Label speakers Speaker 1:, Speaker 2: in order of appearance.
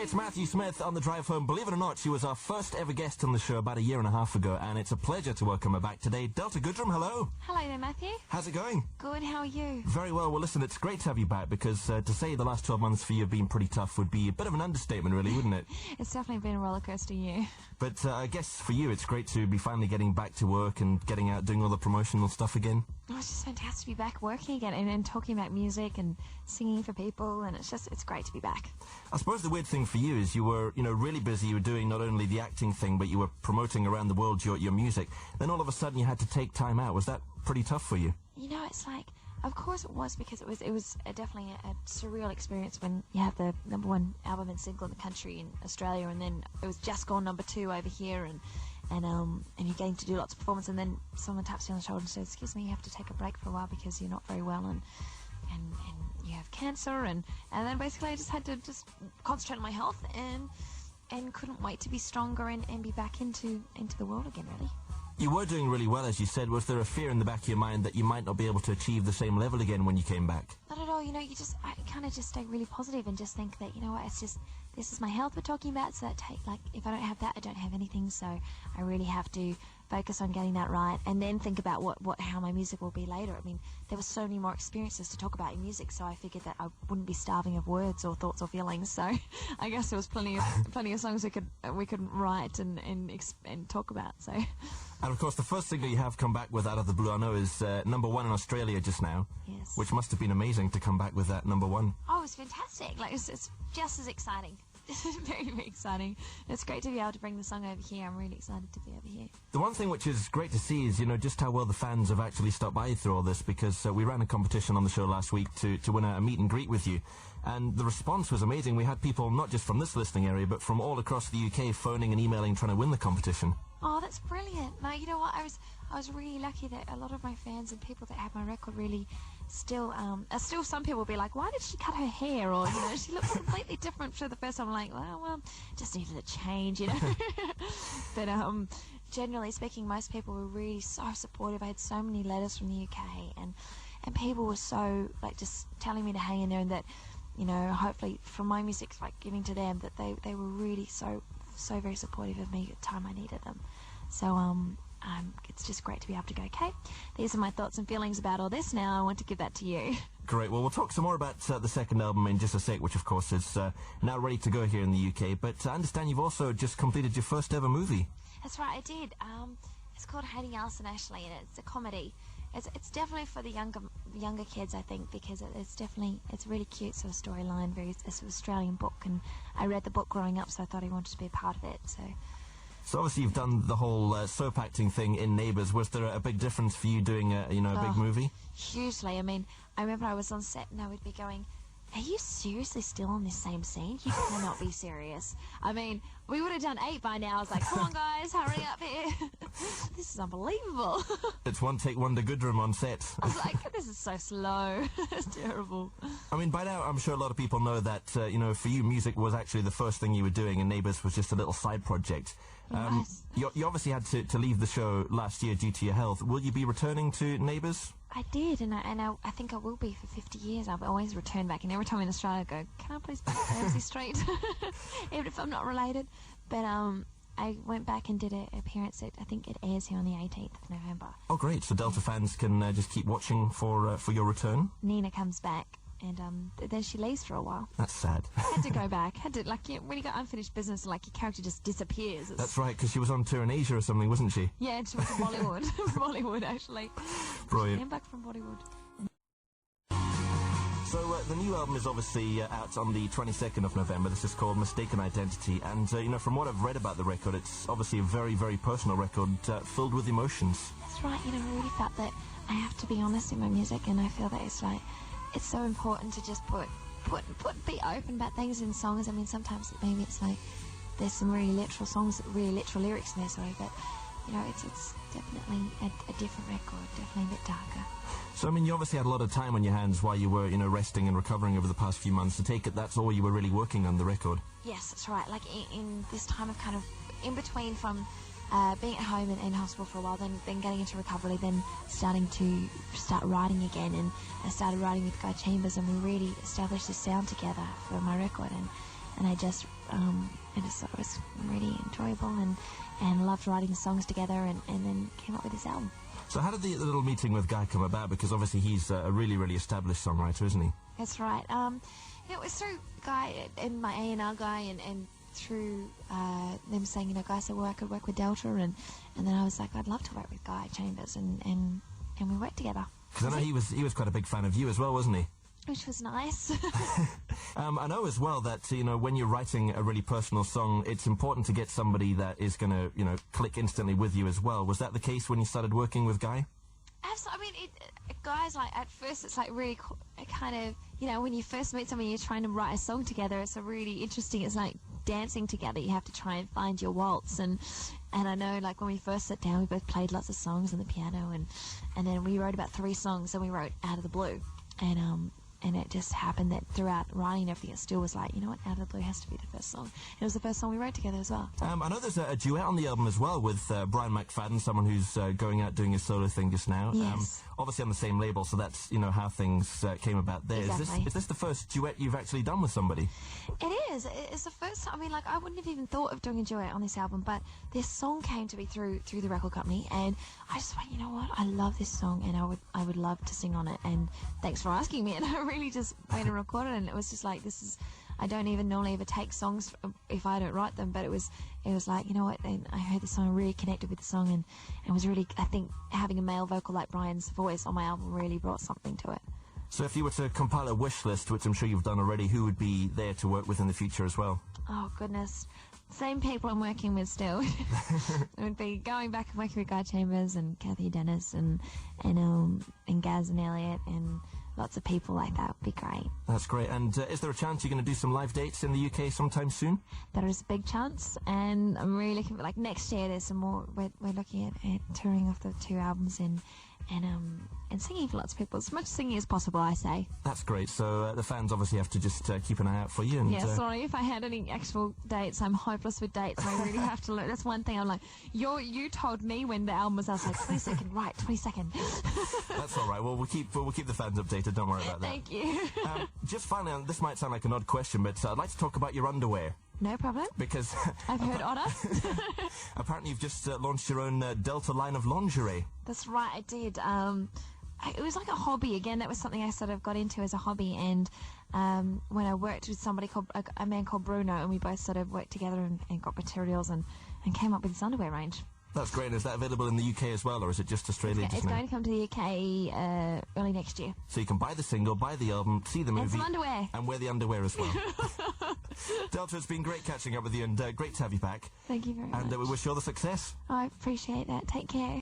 Speaker 1: it's Matthew Smith on the drive home. Believe it or not, she was our first ever guest on the show about a year and a half ago, and it's a pleasure to welcome her back today. Delta Goodrem, hello.
Speaker 2: Hello there, Matthew.
Speaker 1: How's it going?
Speaker 2: Good, how are you?
Speaker 1: Very well. Well, listen, it's great to have you back because to say the last 12 months for you have been pretty tough would be a bit of an understatement, really, wouldn't it?
Speaker 2: It's definitely been a roller coaster year.
Speaker 1: But I guess for you, it's great to be finally getting back to work and getting out doing all the promotional stuff again.
Speaker 2: Oh, it's just fantastic to be back working again and talking about music and singing for people, and it's great to be back.
Speaker 1: I suppose the weird thing for you is you were, really busy. You were doing not only the acting thing, but you were promoting around the world your music. Then all of a sudden you had to take time out. Was that pretty tough for you?
Speaker 2: It's like, of course it was, because it was definitely a surreal experience when you have the #1 album and single in the country in Australia, and then it was just gone #2 over here, and you're getting to do lots of performance, and then someone taps you on the shoulder and says, "Excuse me, you have to take a break for a while because you're not very well and you have cancer," and then basically I just had to concentrate on my health and couldn't wait to be stronger and be back into the world again, really.
Speaker 1: You were doing really well, as you said. Was there a fear in the back of your mind that you might not be able to achieve the same level again when you came back?
Speaker 2: Not at all. I kind of just stay really positive and just think that, it's just, this is my health we're talking about, so if I don't have that, I don't have anything, so I really have to focus on getting that right, and then think about how my music will be later. I mean, there were so many more experiences to talk about in music, so I figured that I wouldn't be starving of words or thoughts or feelings. So I guess there was plenty of songs we could write and talk about. So.
Speaker 1: And of course, the first single you have come back with out of the blue, I know, is #1 in Australia just now.
Speaker 2: Yes.
Speaker 1: Which must have been amazing to come back with that #1.
Speaker 2: Oh, it was fantastic. It's just as exciting. Very, very exciting. It's great to be able to bring the song over here. I'm really excited to be over here.
Speaker 1: The one thing which is great to see is, just how well the fans have actually stopped by through all this, because we ran a competition on the show last week to win a meet and greet with you, and the response was amazing. We had people not just from this listening area, but from all across the UK phoning and emailing trying to win the competition.
Speaker 2: Oh, that's brilliant. No, you know what? I was really lucky that a lot of my fans and people that have my record really still some people will be like, why did she cut her hair? Or, she looks completely different for the first time. I'm like, well, just needed a change, But generally speaking, most people were really so supportive. I had so many letters from the UK, and people were so, just telling me to hang in there, and that, hopefully from my music, giving to them, that they were really so very supportive of me at the time I needed them. So, it's just great to be able to go, okay, these are my thoughts and feelings about all this now. I want to give that to you.
Speaker 1: Great. Well, we'll talk some more about the second album in just a sec, which of course is now ready to go here in the UK. But I understand you've also just completed your first ever movie.
Speaker 2: That's right, I did. It's called Hating Alison Ashley, and it's a comedy. It's definitely for the younger kids, I think, because it's really cute sort of storyline, very it's an Australian book, and I read the book growing up, so I thought I wanted to be a part of it.
Speaker 1: So obviously you've done the whole soap acting thing in Neighbours. Was there a big difference for you doing a big movie?
Speaker 2: Hugely. I mean, I remember I was on set and I would be going, are you seriously still on this same scene? You cannot be serious. I mean, we would have done 8 by now. I was like, come on guys, hurry up here. This is unbelievable.
Speaker 1: It's one take wonder Goodrem on set.
Speaker 2: I was like, this is so slow. It's terrible.
Speaker 1: I mean, by now I'm sure a lot of people know that, for you, music was actually the first thing you were doing, and Neighbours was just a little side project.
Speaker 2: Yes.
Speaker 1: You obviously had to leave the show last year due to your health. Will you be returning to Neighbours?
Speaker 2: I did, and I think I will be for 50 years. I've always returned back, and every time I'm in Australia I go, can I please back to Ramsay Street? Even if I'm not related. But I went back and did an appearance I think it airs here on the 18th of November.
Speaker 1: Oh great, so Delta fans can just keep watching for your return?
Speaker 2: Nina comes back, and then she leaves for a while.
Speaker 1: That's sad.
Speaker 2: Had to go back. When you got unfinished business, your character just disappears.
Speaker 1: That's right, because she was on tour in Asia or something, wasn't she?
Speaker 2: Yeah, she went to Bollywood. Bollywood, actually.
Speaker 1: Brilliant.
Speaker 2: Came back from Bollywood.
Speaker 1: So the new album is obviously out on the 22nd of November. This is called Mistaken Identity, and from what I've read about the record, it's obviously a very, very personal record filled with emotions.
Speaker 2: That's right. I really felt that I have to be honest in my music, and I feel that it's so important to just be open about things in songs. I mean, sometimes maybe it's there's some really literal songs, really literal lyrics in there, but it's definitely a different record, definitely a bit darker.
Speaker 1: So, I mean, you obviously had a lot of time on your hands while you were, resting and recovering over the past few months. To take it, that's all you were really working on the record?
Speaker 2: Yes, that's right. In this time of kind of in between from being at home and in hospital for a while, then getting into recovery, then starting to start writing again, and I started writing with Guy Chambers, and we really established this sound together for my record, and I just thought it was really enjoyable and loved writing songs together, and then came up with this album.
Speaker 1: So how did the little meeting with Guy come about? Because obviously he's a really, really established songwriter, isn't he?
Speaker 2: That's right. It was through Guy and my A&R guy, and through them saying, Guy said, well, I could work with Delta, and then I was like, I'd love to work with Guy Chambers, and we worked together.
Speaker 1: Because I know he was quite a big fan of you as well, wasn't he?
Speaker 2: Which was nice.
Speaker 1: I know as well that, when you're writing a really personal song, it's important to get somebody that is going to, click instantly with you as well. Was that the case when you started working with Guy?
Speaker 2: Absolutely. I mean, guys, like, at first it's like really kind of, when you first meet somebody, you're trying to write a song together, it's a really interesting, it's like dancing together. You have to try and find your waltz, and I know, like, when we first sat down, we both played lots of songs on the piano, and then we wrote about 3 songs, and we wrote Out of the Blue, and it just happened that throughout writing everything, it still was like, Out of the Blue has to be the first song. It was the first song we wrote together as well.
Speaker 1: I know there's a duet on the album as well with Brian McFadden, someone who's going out doing his solo thing just now.
Speaker 2: Yes.
Speaker 1: Obviously on the same label, so that's, how things came about there.
Speaker 2: Exactly.
Speaker 1: Is this the first duet you've actually done with somebody?
Speaker 2: It is. It's the first time. I mean, like, I wouldn't have even thought of doing a duet on this album, but this song came to me through the record company, and I just went, you know what? I love this song, and I would love to sing on it, and thanks for asking me. And I really just went and recorded it, and it was just like, I don't even normally ever take songs if I don't write them, but it was like, you know what, and I heard the song, really connected with the song, and it was really, I think, having a male vocal like Brian's voice on my album really brought something to it.
Speaker 1: So if you were to compile a wish list, which I'm sure you've done already, who would be there to work with in the future as well?
Speaker 2: Oh, goodness. Same people I'm working with still. It would be going back and working with Guy Chambers and Kathy Dennis and Gaz and Elliot, and lots of people like that would be great.
Speaker 1: That's great. And is there a chance you're going to do some live dates in the UK sometime soon?
Speaker 2: There is a big chance, and I'm really looking for, like, next year there's some more. We're looking at touring off the 2 albums and singing for lots of people. As much singing as possible, I say.
Speaker 1: That's great. So the fans obviously have to just keep an eye out for you. And,
Speaker 2: yeah, sorry if I had any actual dates. I'm hopeless with dates. I really have to look. That's one thing I'm like, you told me when the album was. I was like, 22nd, right, 22nd.
Speaker 1: That's all right. Well, we'll keep the fans updated. Don't worry about that.
Speaker 2: Thank you.
Speaker 1: Just finally, this might sound like an odd question, but I'd like to talk about your underwear.
Speaker 2: No problem.
Speaker 1: Because
Speaker 2: I've heard odder.
Speaker 1: Apparently you've just launched your own Delta line of lingerie.
Speaker 2: That's right, I did. It was like a hobby. Again, that was something I sort of got into as a hobby, and when I worked with somebody called a man called Bruno, and we both sort of worked together and got materials and came up with this underwear range.
Speaker 1: That's great. Is that available in the UK as well, or is it just Australia?
Speaker 2: It's going to come to the UK early next year.
Speaker 1: So you can buy the single, buy the album, see the movie,
Speaker 2: and some underwear,
Speaker 1: and wear the underwear as well. Delta, it's been great catching up with you, and great to have you back.
Speaker 2: Thank you very much.
Speaker 1: And we wish you all the success.
Speaker 2: I appreciate that. Take care.